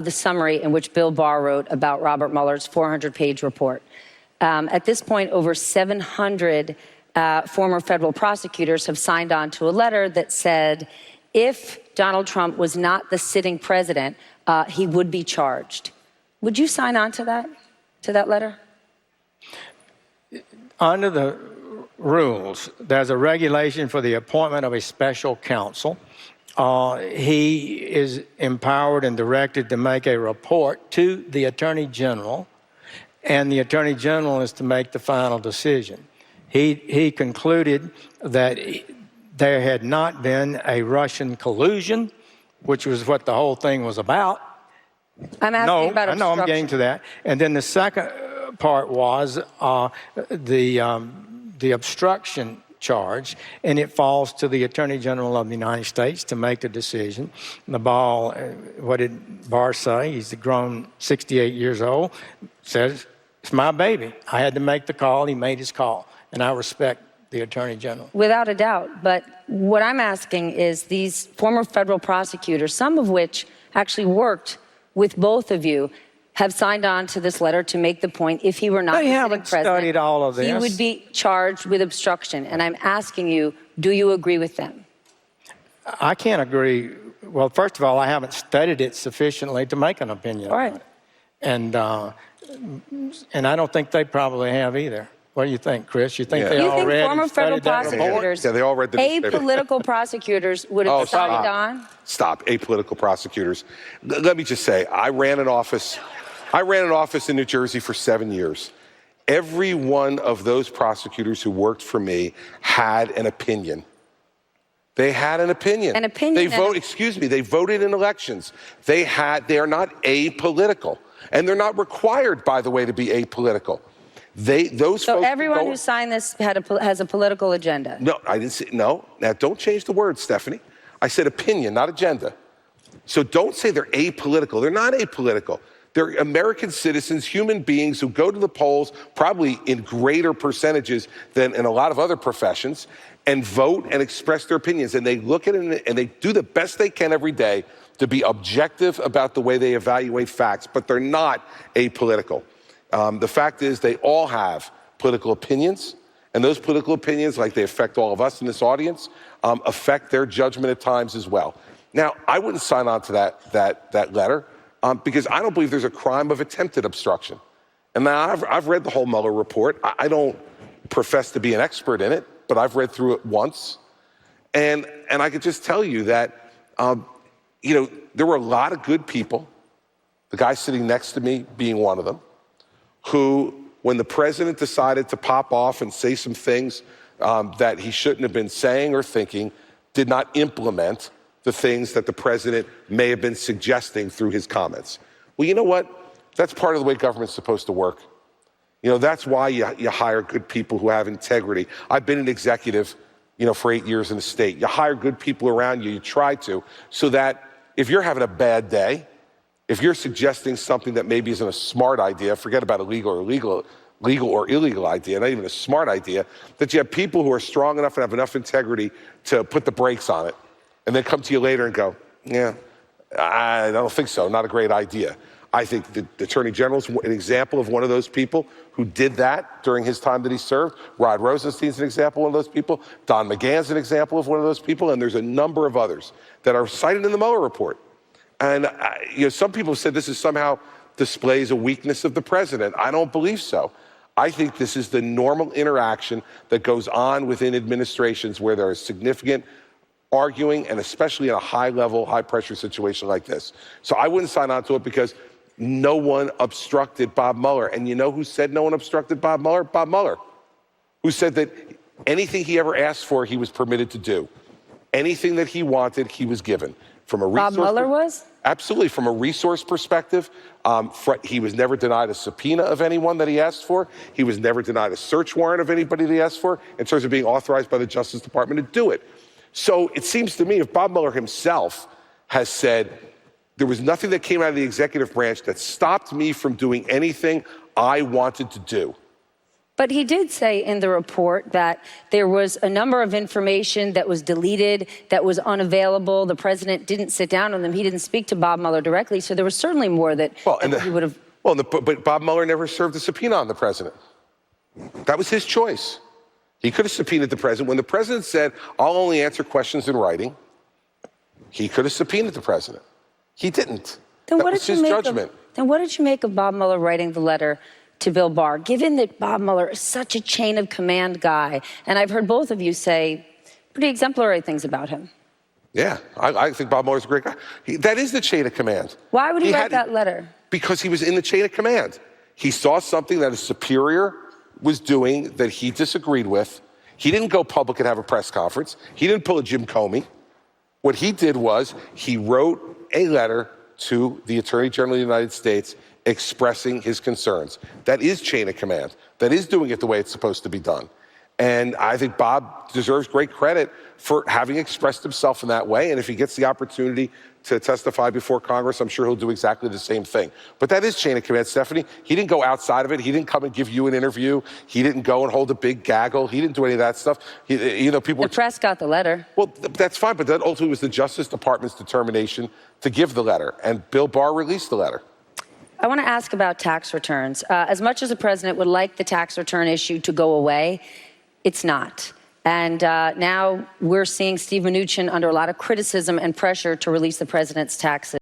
the summary in which Bill Barr wrote about Robert Mueller's 400-page report. At this point, over 700 former federal prosecutors have signed on to a letter that said if Donald Trump was not the sitting president, he would be charged. Would you sign on to that letter? Under the rules, there's a regulation for the appointment of a special counsel. He is empowered and directed to make a report to the Attorney General, and the Attorney General is to make the final decision. He concluded that there had not been a Russian collusion, which was what the whole thing was about. I'm asking about obstruction. No, I'm getting to that. And then the second part was the obstruction charge, and it falls to the Attorney General of the United States to make the decision. The ball, what did Barr say? He's a grown 68 years old, says, it's my baby. I had to make the call. He made his call, and I respect the Attorney General. Without a doubt. But what I'm asking is these former federal prosecutors, some of which actually worked with both of you, have signed on to this letter to make the point if he were not the sitting president, studied all of this. He would be charged with obstruction. And I'm asking you, do you agree with them? I can't agree. Well, first of all, I haven't studied it sufficiently to make an opinion. All right. And I don't think they probably have either. What do you think, Chris? You think they you all think read former and federal studied that report? prosecutors, Yeah, they all read the newspaper. apolitical prosecutors would have signed on? Stop, apolitical prosecutors. Let me just say, I ran an office in New Jersey for 7 years. Every one of those prosecutors who worked for me had an opinion. They had an opinion. An opinion. They voted in elections. They are not apolitical. And they're not required, by the way, to be apolitical. So everyone who signed this has a political agenda? No, I didn't say, no. Now, don't change the word, Stephanie. I said opinion, not agenda. So don't say they're apolitical. They're not apolitical. They're American citizens, human beings who go to the polls, probably in greater percentages than in a lot of other professions, and vote and express their opinions. And they look at it and they do the best they can every day to be objective about the way they evaluate facts, but they're not apolitical. The fact is they all have political opinions, and those political opinions, like they affect all of us in this audience, affect their judgment at times as well. Now, I wouldn't sign on to that letter because I don't believe there's a crime of attempted obstruction. And now I've read the whole Mueller report. I don't profess to be an expert in it, but I've read through it once. And I could just tell you that, there were a lot of good people, the guy sitting next to me being one of them, who, when the president decided to pop off and say some things that he shouldn't have been saying or thinking, did not implement the things that the president may have been suggesting through his comments. Well, you know what? That's part of the way government's supposed to work. That's why you hire good people who have integrity. I've been an executive, for 8 years in the state. You hire good people around you, you try to, so that if you're having a bad day, if you're suggesting something that maybe isn't a smart idea, forget about a legal or illegal idea, not even a smart idea, that you have people who are strong enough and have enough integrity to put the brakes on it and then come to you later and go, yeah, I don't think so, not a great idea. I think the Attorney General's an example of one of those people who did that during his time that he served. Rod Rosenstein's an example of one of those people. Don McGahn's an example of one of those people, and there's a number of others that are cited in the Mueller report. And some people have said this is somehow displays a weakness of the president. I don't believe so. I think this is the normal interaction that goes on within administrations where there is significant arguing, and especially in a high-level, high-pressure situation like this. So I wouldn't sign on to it because no one obstructed Bob Mueller. And you know who said no one obstructed Bob Mueller? Bob Mueller, who said that anything he ever asked for, he was permitted to do. Anything that he wanted, he was given. From a resource Bob Mueller was? Absolutely. From a resource perspective, he was never denied a subpoena of anyone that he asked for. He was never denied a search warrant of anybody that he asked for in terms of being authorized by the Justice Department to do it. So it seems to me if Bob Mueller himself has said, there was nothing that came out of the executive branch that stopped me from doing anything I wanted to do. But he did say in the report that there was a number of information that was deleted, that was unavailable. The president didn't sit down on them. He didn't speak to Bob Mueller directly. So there was certainly more that he would have. But Bob Mueller never served a subpoena on the president. That was his choice. He could have subpoenaed the president. When the president said, I'll only answer questions in writing, he could have subpoenaed the president. He didn't. Then that was his judgment. Then what did you make of Bob Mueller writing the letter to Bill Barr, given that Bob Mueller is such a chain of command guy? And I've heard both of you say pretty exemplary things about him. Yeah, I think Bob Mueller's a great guy. That is the chain of command. Why would he write that letter? Because he was in the chain of command. He saw something that his superior was doing that he disagreed with. He didn't go public and have a press conference. He didn't pull a Jim Comey. What he did was he wrote a letter to the Attorney General of the United States expressing his concerns. That is chain of command. That is doing it the way it's supposed to be done. And I think Bob deserves great credit for having expressed himself in that way. And if he gets the opportunity to testify before Congress, I'm sure he'll do exactly the same thing. But that is chain of command, Stephanie. He didn't go outside of it. He didn't come and give you an interview. He didn't go and hold a big gaggle. He didn't do any of that stuff. The press got the letter. Well, that's fine, but that ultimately was the Justice Department's determination to give the letter, and Bill Barr released the letter. I want to ask about tax returns. As much as the president would like the tax return issue to go away, it's not. And now we're seeing Steve Mnuchin under a lot of criticism and pressure to release the president's taxes.